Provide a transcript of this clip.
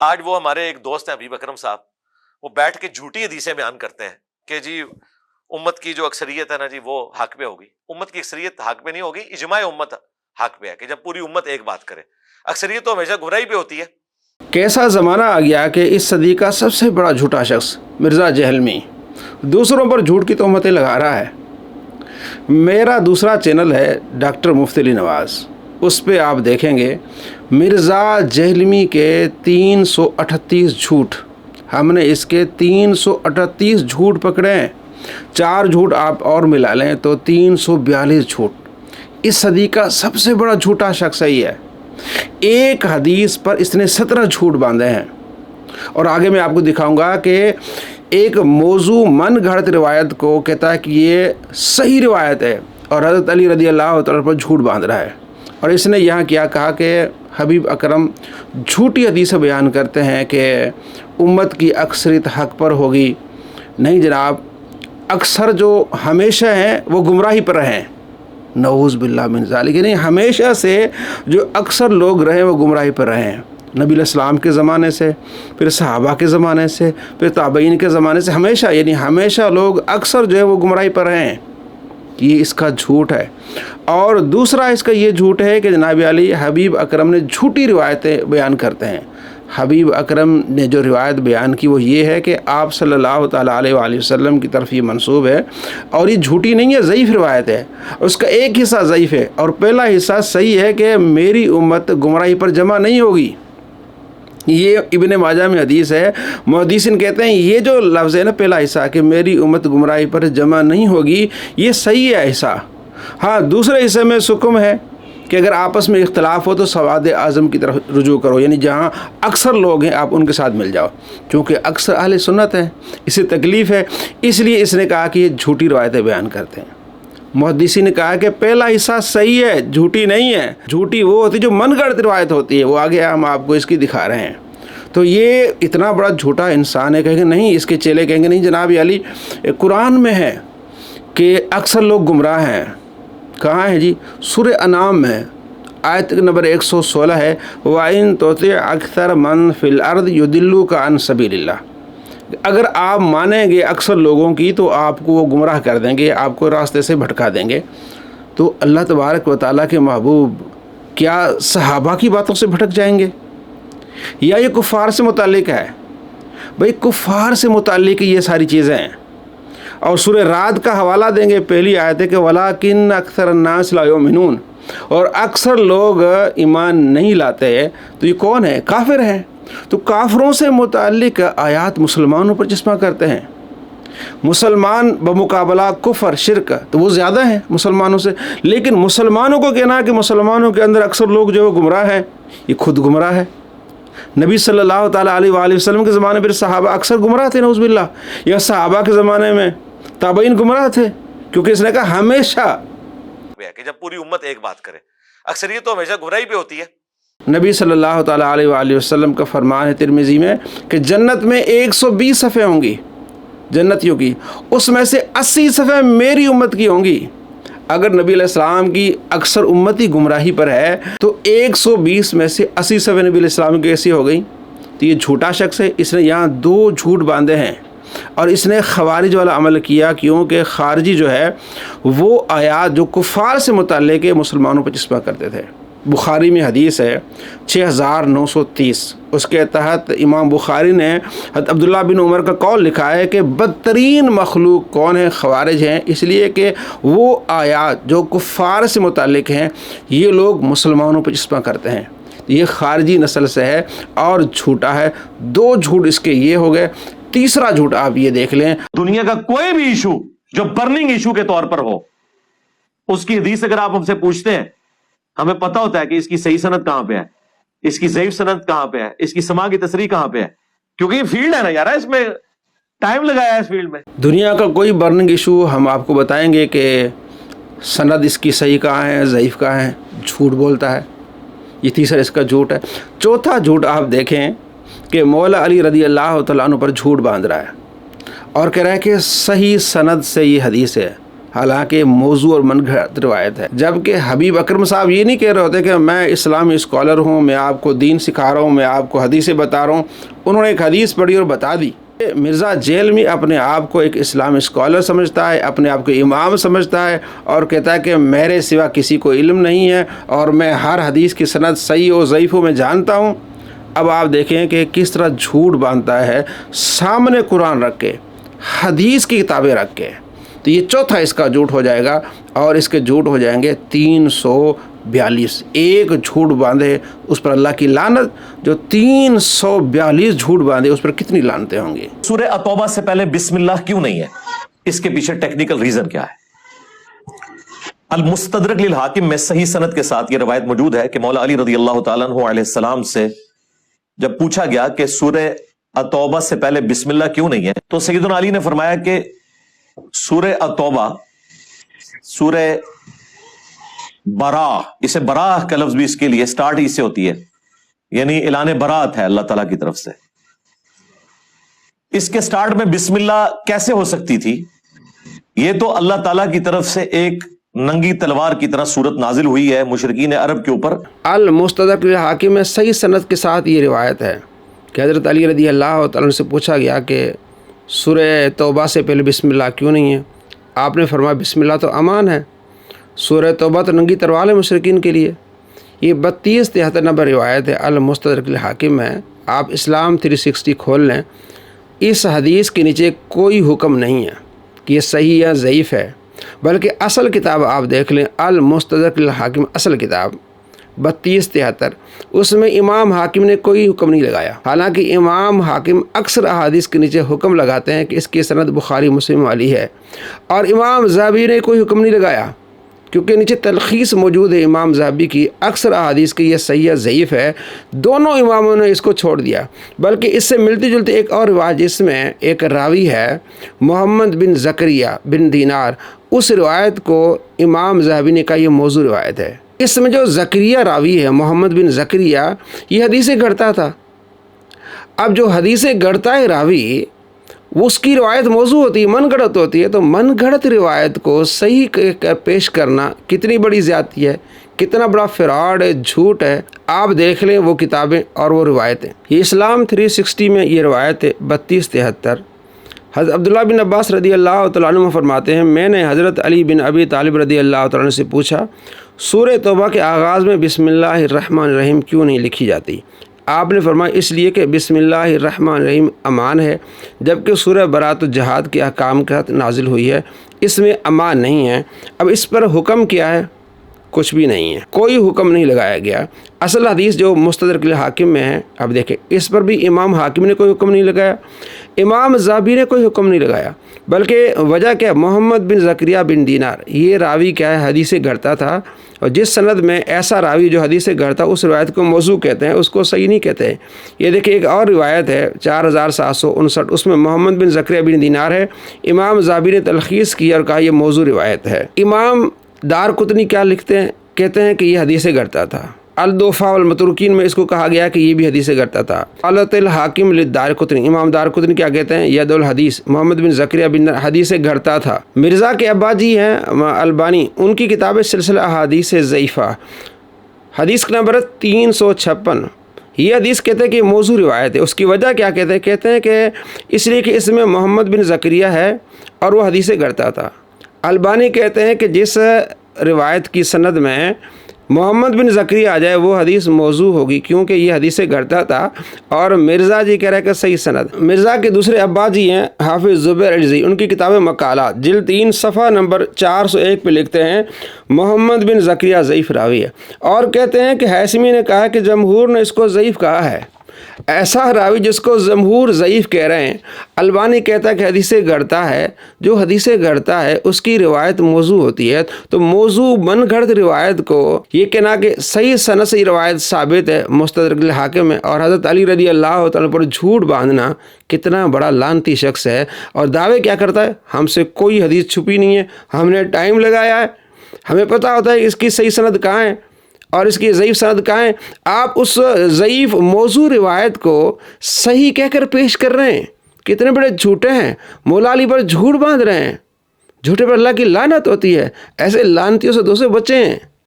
آج وہ ہمارے ایک دوست ہیں حبیب اکرم صاحب، وہ بیٹھ کے جھوٹی حدیثیں بیان کرتے ہیں کہ جی امت کی جو اکثریت ہے نا جی وہ حق پہ ہوگی. امت کی اکثریت حق پہ نہیں ہوگی، اجماع امت حق پہ ہے کہ جب پوری امت ایک بات کرے. اکثریت تو ہمیشہ گمراہی پہ ہوتی ہے. کیسا زمانہ آ گیا کہ اس صدی کا سب سے بڑا جھوٹا شخص مرزا جہلمی دوسروں پر جھوٹ کی تہمتیں لگا رہا ہے. میرا دوسرا چینل ہے ڈاکٹر مفتی علی نواز، اس پہ آپ دیکھیں گے مرزا جہلمی کے 338 جھوٹ. ہم نے اس کے 338 جھوٹ پکڑے ہیں. 4 جھوٹ آپ اور ملا لیں تو 342 جھوٹ. اس صدی کا سب سے بڑا جھوٹا شخص ہی ہے. ایک حدیث پر اس نے 17 جھوٹ باندھے ہیں. اور آگے میں آپ کو دکھاؤں گا کہ ایک موضوع من گھڑت روایت کو کہتا ہے کہ یہ صحیح روایت ہے اور حضرت علی رضی اللہ تعالیٰ پر جھوٹ باندھ رہا ہے. اور اس نے یہاں کیا کہا کہ حبیب اکرم جھوٹی حدیثیں بیان کرتے ہیں کہ امت کی اکثریت حق پر ہوگی. نہیں جناب، اکثر جو ہمیشہ ہیں وہ گمراہی پر رہیں. نعوذ باللہ من ذالک. یعنی ہمیشہ سے جو اکثر لوگ رہیں وہ گمراہی پر رہیں. نبی علیہ السلام کے زمانے سے، پھر صحابہ کے زمانے سے، پھر تابعین کے زمانے سے، ہمیشہ یعنی ہمیشہ لوگ اکثر جو ہے وہ گمراہی پر رہیں. یہ اس کا جھوٹ ہے. اور دوسرا اس کا یہ جھوٹ ہے کہ جناب علی حبیب اکرم نے جھوٹی روایتیں بیان کرتے ہیں. حبیب اکرم نے جو روایت بیان کی وہ یہ ہے کہ آپ صلی اللہ تعالیٰ علیہ وآلہ وسلم کی طرف یہ منسوب ہے، اور یہ جھوٹی نہیں ہے، ضعیف روایت ہے. اس کا ایک حصہ ضعیف ہے اور پہلا حصہ صحیح ہے کہ میری امت گمراہی پر جمع نہیں ہوگی. یہ ابن ماجہ میں حدیث ہے. محدثین کہتے ہیں یہ جو لفظ ہے نا پہلا حصہ کہ میری امت گمراہی پر جمع نہیں ہوگی، یہ صحیح ہے حصہ. ہاں، دوسرے حصے میں حکم ہے کہ اگر آپس میں اختلاف ہو تو سواد اعظم کی طرف رجوع کرو، یعنی جہاں اکثر لوگ ہیں آپ ان کے ساتھ مل جاؤ، کیونکہ اکثر اہل سنت ہیں. اسے تکلیف ہے، اس لیے اس نے کہا کہ یہ جھوٹی روایتیں بیان کرتے ہیں. محدثین نے کہا کہ پہلا حصہ صحیح ہے، جھوٹی نہیں ہے. جھوٹی وہ ہوتی جو من گھڑت روایت ہوتی ہے، وہ آگے ہم آپ کو اس کی دکھا رہے ہیں. تو یہ اتنا بڑا جھوٹا انسان ہے. کہیں گے نہیں، اس کے چیلے کہیں گے نہیں جناب علی قرآن میں ہے کہ اکثر لوگ گمراہ ہیں. کہاں ہے جی؟ سورہ انعام میں آیت نمبر 116 ہے، وَإِن تُطِعْ أَكْثَرَ مَنْ فِي الْأَرْضِ يُضِلُّوكَ عَنْ سَبِيلِ اللَّهِ. اگر آپ مانیں گے اکثر لوگوں کی تو آپ کو وہ گمراہ کر دیں گے، آپ کو راستے سے بھٹکا دیں گے. تو اللہ تبارک و تعالیٰ کے محبوب کیا صحابہ کی باتوں سے بھٹک جائیں گے، یا یہ کفار سے متعلق ہے؟ بھئی کفار سے متعلق یہ ساری چیزیں ہیں. اور سورہ رعد کا حوالہ دیں گے، پہلی آیت ہے کہ وَلَٰكِنَّ أَكْثَرَ النَّاسِ لَا يُؤْمِنُونَ. اور اکثر لوگ ایمان نہیں لاتے. تو یہ کون ہے؟ کافر ہیں. تو کافروں سے متعلق آیات مسلمانوں پر چشمہ کرتے ہیں. مسلمان بمقابلہ کفر شرک تو وہ زیادہ ہیں مسلمانوں سے، لیکن مسلمانوں کو کہنا کہ مسلمانوں کے اندر اکثر لوگ جو گمراہ ہیں، یہ خود گمراہ ہے. نبی صلی اللہ تعالیٰ علیہ وآلہ وسلم کے زمانے میں صحابہ اکثر گمراہ تھے، نعوذ باللہ. یا صحابہ کے زمانے میں تابعین گمراہ تھے، کیونکہ اس نے کہا ہمیشہ کہ جب پوری امت ایک بات کرے. اکثریت تو ہمیشہ گمراہی پہ ہوتی ہے. نبی صلی اللہ تعالیٰ علیہ وآلہ وسلم کا فرمان ہے ترمذی میں کہ جنت میں 120 صفیں ہوں گی جنتیوں کی، اس میں سے 80 صفیں میری امت کی ہوں گی. اگر نبی علیہ السلام کی اکثر امتی گمراہی پر ہے تو 120 میں سے 80 صفیں نبی علیہ السلام کی ایسی ہو گئی. تو یہ جھوٹا شخص ہے. اس نے یہاں 2 جھوٹ باندھے ہیں اور اس نے خوارج والا عمل کیا، کیونکہ خارجی جو ہے وہ آیات جو کفار سے متعلق ہے مسلمانوں پر چسپاں کرتے تھے. بخاری میں حدیث ہے 6930، اس کے تحت امام بخاری نے حضرت عبداللہ بن عمر کا قول لکھا ہے کہ بدترین مخلوق کون ہے؟ خوارج ہیں. اس لیے کہ وہ آیات جو کفار سے متعلق ہیں یہ لوگ مسلمانوں پر چسپاں کرتے ہیں. یہ خارجی نسل سے ہے اور جھوٹا ہے. 2 جھوٹ اس کے یہ ہو گئے. تیسرا جھوٹ آپ یہ دیکھ لیں، دنیا کا کوئی بھی ایشو جو برننگ ایشو کے طور پر ہو، اس کی حدیث اگر آپ ہم سے پوچھتے ہیں، ہمیں پتہ ہوتا ہے کہ اس کی صحیح سند کہاں پہ ہے، اس کی ضعیف سند کہاں پہ ہے، اس کی سماع کی تصریح کہاں پہ ہے. کیونکہ یہ فیلڈ ہے نا یار، اس میں ٹائم لگایا ہے اس فیلڈ میں. دنیا کا کوئی برننگ ایشو ہم آپ کو بتائیں گے کہ سند اس کی صحیح کہاں ہے، ضعیف کہاں ہے. جھوٹ بولتا ہے. یہ تیسرا اس کا جھوٹ ہے. چوتھا جھوٹ آپ دیکھیں کہ مولا علی رضی اللہ تعالیٰ عنہ پر جھوٹ باندھ رہا ہے اور کہہ رہا ہے کہ صحیح سند سے یہ حدیث ہے. حالانکہ موضوع اور من گھڑت روایت ہے. جبکہ حبیب اکرم صاحب یہ نہیں کہہ رہے ہوتے کہ میں اسلامی اسکالر ہوں, میں آپ کو دین سکھا رہا ہوں, میں آپ کو حدیثیں بتا رہا ہوں. انہوں نے ایک حدیث پڑھی اور بتا دی. مرزا جیلمی اپنے آپ کو ایک اسلامی اسکالر سمجھتا ہے, اپنے آپ کو امام سمجھتا ہے اور کہتا ہے کہ میرے سوا کسی کو علم نہیں ہے اور میں ہر حدیث کی سند صحیح و ضعیف میں جانتا ہوں. اب آپ دیکھیں کہ کس طرح جھوٹ باندھتا ہے سامنے قرآن رکھ کے, حدیث کی کتابیں رکھ کے. تو یہ چوتھا اس کا جھوٹ ہو جائے گا, اور اس کے جھوٹ ہو جائیں گے 342. ایک جھوٹ باندھے اس پر اللہ کی لعنت, جو 342 جھوٹ باندھے اس پر کتنی لعنتیں ہوں گی. سورہ التوبہ سے پہلے بسم اللہ کیوں نہیں ہے؟ اس کے پیچھے ٹیکنیکل ریزن کیا ہے؟ المستدرک للحاکم میں صحیح سند کے ساتھ یہ روایت موجود ہے کہ مولا علی رضی اللہ تعالیٰ عنہ علیہ السلام سے جب پوچھا گیا کہ سورہ التوبہ سے پہلے بسم اللہ کیوں نہیں ہے, تو سیدنا علی نے فرمایا کہ سورہ التوبہ سورہ براء, اسے براء کا لفظ بھی اس کے لیے سٹارٹ ہی سے ہوتی ہے, یعنی اعلان براءت ہے اللہ تعالیٰ کی طرف سے. اس کے سٹارٹ میں بسم اللہ کیسے ہو سکتی تھی؟ یہ تو اللہ تعالیٰ کی طرف سے ایک ننگی تلوار کی طرح صورت نازل ہوئی ہے مشرکین عرب کے اوپر. المستدرک للحاکم میں صحیح سند کے ساتھ یہ روایت ہے کہ حضرت علی رضی اللہ تعالیٰ عنہ سے پوچھا گیا کہ سورہ توبہ سے پہلے بسم اللہ کیوں نہیں ہے؟ آپ نے فرمایا بسم اللہ تو امان ہے, سورہ توبہ تو ننگی تلوار ہے مشرکین کے لیے. یہ 3273 نمبر روایت ہے, المستدرک للحاکم میں. آپ اسلام 360 کھول لیں, اس حدیث کے نیچے کوئی حکم نہیں ہے کہ یہ صحیح یا ضعیف ہے, بلکہ اصل کتاب آپ دیکھ لیں, المستدرک للحاکم اصل کتاب 3273, اس میں امام حاکم نے کوئی حکم نہیں لگایا. حالانکہ امام حاکم اکثر احادیث کے نیچے حکم لگاتے ہیں کہ اس کی سند بخاری مسلم والی ہے, اور امام ذہبی نے کوئی حکم نہیں لگایا کیونکہ نیچے تلخیص موجود ہے امام ذہبی کی, اکثر احادیث کی یہ صحیح یا ضعیف ہے. دونوں اماموں نے اس کو چھوڑ دیا. بلکہ اس سے ملتی جلتی ایک اور روایت جس میں ایک راوی ہے محمد بن زکریہ بن دینار, اس روایت کو امام ذہبی نے کہا یہ موضوع روایت ہے. اس میں جو زکریہ راوی ہے محمد بن زکریہ, یہ حدیثیں گڑھتا تھا. اب جو حدیثیں گڑھتا ہے راوی, اس کی روایت موضوع ہوتی ہے, من گھڑت ہوتی ہے. تو من گھڑت روایت کو صحیح پیش کرنا کتنی بڑی زیادتی ہے, کتنا بڑا فراڈ ہے, جھوٹ ہے. آپ دیکھ لیں وہ کتابیں اور وہ روایتیں. یہ اسلام 360 میں یہ روایت ہے 3273. حضرت عبداللہ بن عباس رضی اللہ تعالیٰ عنہ فرماتے ہیں, میں نے حضرت علی بن ابی طالب رضی اللہ تعالیٰ عنہ سے پوچھا سورہ توبہ کے آغاز میں بسم اللہ الرحمن الرحیم کیوں نہیں لکھی جاتی؟ آپ نے فرمایا اس لیے کہ بسم اللہ الرحمن الرحیم امان ہے, جبکہ سورہ برات الجہاد کے احکام کے تحت نازل ہوئی ہے, اس میں امان نہیں ہے. اب اس پر حکم کیا ہے؟ کچھ بھی نہیں ہے, کوئی حکم نہیں لگایا گیا. اصل حدیث جو مستدرک للحاکم میں ہے, اب دیکھیں اس پر بھی امام حاکم نے کوئی حکم نہیں لگایا, امام ذہبی نے کوئی حکم نہیں لگایا. بلکہ وجہ کیا؟ محمد بن زکریہ بن دینار, یہ راوی کیا ہے حدیثیں گڑھتا تھا, اور جس سند میں ایسا راوی جو حدیثیں گڑھتا اس روایت کو موضوع کہتے ہیں, اس کو صحیح نہیں کہتے ہیں. یہ دیکھیں ایک اور روایت ہے 4759, اس میں محمد بن زکریہ بن دینار ہے, امام ذہبی نے تلخیص کی اور کہا یہ موضوع روایت ہے. امام دار قطنی کیا لکھتے ہیں؟ کہتے ہیں کہ یہ حدیثیں گڑھتا تھا. الدوفا والمتروکین میں اس کو کہا گیا کہ یہ بھی حدیث گڑھتا تھا. قالت الحاکم للدار قطنی, امام دار قطنی کیا کہتے ہیں؟ ید الحدیث محمد بن زکریہ بن حدیث گڑھتا تھا. مرزا کے ابا جی ہیں البانی, ان کی کتاب سلسلہ احادیث ضعیفہ, حدیث کا نمبر 356. یہ حدیث کہتے ہیں کہ موضوع روایت ہے. اس کی وجہ کیا کہتے ہیں؟ کہتے ہیں کہ اس لیے کہ اس میں محمد بن زکریہ ہے اور وہ حدیث گڑھتا تھا. البانی کہتے ہیں کہ جس روایت کی سند میں محمد بن زکریہ آ جائے وہ حدیث موضوع ہوگی, کیونکہ یہ حدیث گڑھتا تھا. اور مرزا جی کہہ رہے کہ صحیح سند. مرزا کے دوسرے ابا جی ہیں حافظ زبیر اجزی, ان کی کتاب مقالات جلد 3 صفحہ نمبر 401 پہ لکھتے ہیں محمد بن زکریہ ضعیف راوی ہے, اور کہتے ہیں کہ ہیثمی نے کہا کہ جمہور نے اس کو ضعیف کہا ہے. ایسا راوی جس کو جمہور ضعیف کہہ رہے ہیں, البانی کہتا ہے کہ حدیثیں گڑھتا ہے. جو حدیثیں گڑھتا ہے اس کی روایت موضوع ہوتی ہے. تو موضوع من گھڑت روایت کو یہ کہنا کہ صحیح سند سے روایت ثابت ہے مستدرک للحاکم میں, اور حضرت علی رضی اللہ تعالیٰ پر جھوٹ باندھنا کتنا بڑا لعنتی شخص ہے. اور دعوے کیا کرتا ہے؟ ہم سے کوئی حدیث چھپی نہیں ہے, ہم نے ٹائم لگایا ہے, ہمیں پتہ ہوتا ہے اس کی صحیح سند کہاں ہے اور اس کی ضعیف سند کہاں ہے. آپ اس ضعیف موضوع روایت کو صحیح کہہ کر پیش کر رہے ہیں. کتنے بڑے جھوٹے ہیں, مولا علی پر جھوٹ باندھ رہے ہیں, جھوٹے پر اللہ کی لعنت ہوتی ہے. ایسے لعنتیوں سے دوستوں بچیں.